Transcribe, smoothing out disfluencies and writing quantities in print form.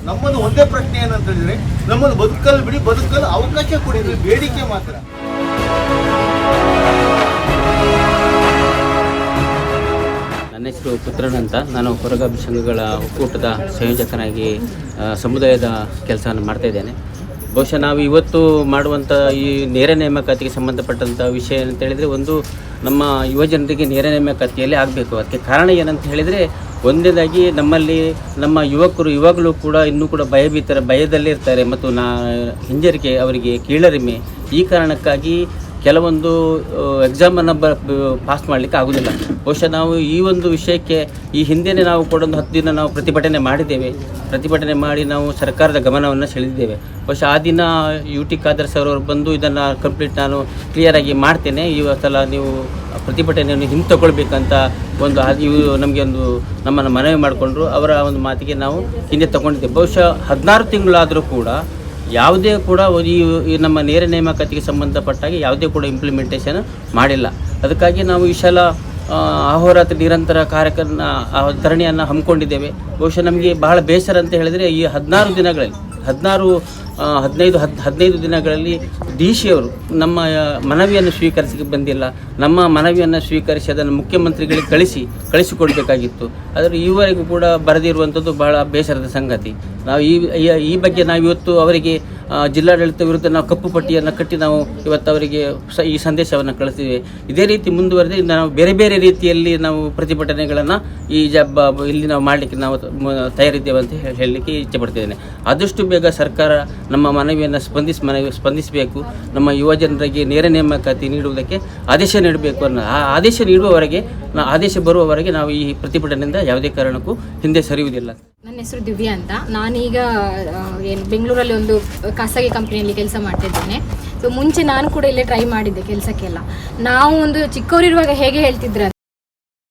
ನಮ್ಮದು ಒಂದೇ ಪ್ರಶ್ನೆ ಏನಂತ ಹೇಳಿದ್ರೆ, ನಮ್ಮನ್ನು ಬದುಕಲು ಬಿಡಿ, ಬದುಕಲು ಅವಕಾಶ ಕೊಡಿದ್ರೆ ಬೇಡಿಕೆ ಮಾತ್ರ. ನನ್ನ ಹೆಸರು ಪುತ್ರನ್ ಅಂತ. ನಾನು ಕೊರಗಾಭಿ ಸಂಘಗಳ ಒಕ್ಕೂಟದ ಸಂಯೋಜಕನಾಗಿ ಸಮುದಾಯದ ಕೆಲಸವನ್ನು ಮಾಡ್ತಾಯಿದ್ದೇನೆ. ಬಹುಶಃ ನಾವು ಇವತ್ತು ಮಾಡುವಂಥ ಈ ನೇರ ನೇಮಕಾತಿಗೆ ಸಂಬಂಧಪಟ್ಟಂಥ ವಿಷಯ ಅಂತ ಹೇಳಿದರೆ, ಒಂದು ನಮ್ಮ ಯುವಜನರಿಗೆ ನೇರ ನೇಮಕಾತಿಯಲ್ಲಿ ಆಗಬೇಕು. ಅದಕ್ಕೆ ಕಾರಣ ಏನಂತ ಹೇಳಿದರೆ, ಒಂದನೇದಾಗಿ ನಮ್ಮಲ್ಲಿ ನಮ್ಮ ಯುವಕರು ಕೂಡ ಇನ್ನೂ ಕೂಡ ಭಯದಲ್ಲೇ ಇರ್ತಾರೆ ಮತ್ತು ಹಿಂಜರಿಕೆ, ಅವರಿಗೆ ಕೀಳರಿಮೆ. ಈ ಕಾರಣಕ್ಕಾಗಿ ಕೆಲವೊಂದು ಎಕ್ಸಾಮನ್ನು ಪಾಸ್ ಮಾಡಲಿಕ್ಕೆ ಆಗೋದಿಲ್ಲ. ಬಹುಶಃ ನಾವು ಈ ಒಂದು ವಿಷಯಕ್ಕೆ ಈ ಹಿಂದೆಯೇ ನಾವು ಕೂಡ ಒಂದು 10 ದಿನ ನಾವು ಪ್ರತಿಭಟನೆ ಮಾಡಿ ನಾವು ಸರ್ಕಾರದ ಗಮನವನ್ನು ಸೆಳೆದಿದ್ದೇವೆ. ಬಹುಶಃ ಆ ದಿನ UT ಖಾದರ್ ಸರ್ ಅವರು ಬಂದು ಇದನ್ನು ಕಂಪ್ಲೀಟ್ ನಾನು ಕ್ಲಿಯರಾಗಿ ಮಾಡ್ತೇನೆ, ಈ ಸಲ ನೀವು ಪ್ರತಿಭಟನೆಯನ್ನು ಹಿಂತೆಗೊಳ್ಬೇಕಂತ ನಮಗೆ ನಮ್ಮನ್ನು ಮನವಿ ಮಾಡಿಕೊಂಡ್ರು. ಅವರ ಒಂದು ಮಾತಿಗೆ ನಾವು ಹಿಂದೆ ತಗೊಂಡಿದ್ದೇವೆ. ಬಹುಶಃ 16 ತಿಂಗಳಾದರೂ ಕೂಡ ಯಾವುದೇ ಕೂಡ ಈ ನಮ್ಮ ನೇರ ನೇಮಕಾತಿಗೆ ಸಂಬಂಧಪಟ್ಟಾಗಿ ಯಾವುದೇ ಕೂಡ ಇಂಪ್ಲಿಮೆಂಟೇಷನ್ ಮಾಡಿಲ್ಲ. ಅದಕ್ಕಾಗಿ ನಾವು ಈ ಸಲ ಅಹೋರಾತ್ರಿ ನಿರಂತರ ಧರಣಿಯನ್ನು ಹಮ್ಮಿಕೊಂಡಿದ್ದೇವೆ. ಬಹುಶಃ ನಮಗೆ ಬಹಳ ಬೇಸರ ಅಂತ ಹೇಳಿದರೆ, ಈ 15 ದಿನಗಳಲ್ಲಿ DC ಅವರು ನಮ್ಮ ಮನವಿಯನ್ನು ಸ್ವೀಕರಿಸಿ ಬಂದಿಲ್ಲ. ನಮ್ಮ ಮನವಿಯನ್ನು ಸ್ವೀಕರಿಸಿ ಅದನ್ನು ಮುಖ್ಯಮಂತ್ರಿಗಳಿಗೆ ಕಳಿಸಿಕೊಡಬೇಕಾಗಿತ್ತು. ಆದರೆ ಈವರೆಗೂ ಕೂಡ ಬರೆದಿರುವಂಥದ್ದು ಬಹಳ ಬೇಸರದ ಸಂಗತಿ. ನಾವು ಈ ಬಗ್ಗೆ ನಾವು ಇವತ್ತು ಅವರಿಗೆ ಜಿಲ್ಲಾಡಳಿತ ವಿರುದ್ಧ ನಾವು ಕಪ್ಪು ಪಟ್ಟಿಯನ್ನು ಕಟ್ಟಿ ನಾವು ಇವತ್ತು ಅವರಿಗೆ ಈ ಸಂದೇಶವನ್ನು ಕಳಿಸ್ತೀವಿ. ಇದೇ ರೀತಿ ಮುಂದುವರೆದು ನಾವು ಬೇರೆ ಬೇರೆ ರೀತಿಯಲ್ಲಿ ನಾವು ಪ್ರತಿಭಟನೆಗಳನ್ನು ಇಲ್ಲಿ ನಾವು ಮಾಡಲಿಕ್ಕೆ ನಾವು ತಯಾರಿದ್ದೇವೆ ಅಂತ ಹೇಳಲಿಕ್ಕೆ ಇಚ್ಛೆಪಡ್ತಿದ್ದೇನೆ. ಆದಷ್ಟು ಬೇಗ ಸರ್ಕಾರ ನಮ್ಮ ಮನವಿಯನ್ನು ಸ್ಪಂದಿಸಬೇಕು. ನಮ್ಮ ಯುವಜನರಿಗೆ ನೇರ ನೇಮಕಾತಿ ನೀಡುವುದಕ್ಕೆ ಆದೇಶ ನೀಡಬೇಕು ಆದೇಶ ಬರುವವರೆಗೆ ನಾವು ಈ ಪ್ರತಿಭಟನೆಯಿಂದ ಯಾವುದೇ ಕಾರಣಕ್ಕೂ ಹಿಂದೆ ಸರಿಯುವುದಿಲ್ಲ. ನನ್ನ ಹೆಸರು ದಿವ್ಯಾ ಅಂತ. ನಾನೀಗ ಬೆಂಗಳೂರಲ್ಲಿ ಒಂದು ಖಾಸಗಿ ಕಂಪ್ನಿಯಲ್ಲಿ ಕೆಲಸ ಮಾಡ್ತಿದ್ದೇನೆ. ಸೊ ಮುಂಚೆ ನಾನು ಕೂಡ ಇಲ್ಲೇ ಟ್ರೈ ಮಾಡಿದ್ದೆ ಕೆಲಸಕ್ಕೆಲ್ಲ. ನಾವು ಒಂದು ಚಿಕ್ಕವರಿರುವಾಗ ಹೇಗೆ ಹೇಳ್ತಿದ್ರೆ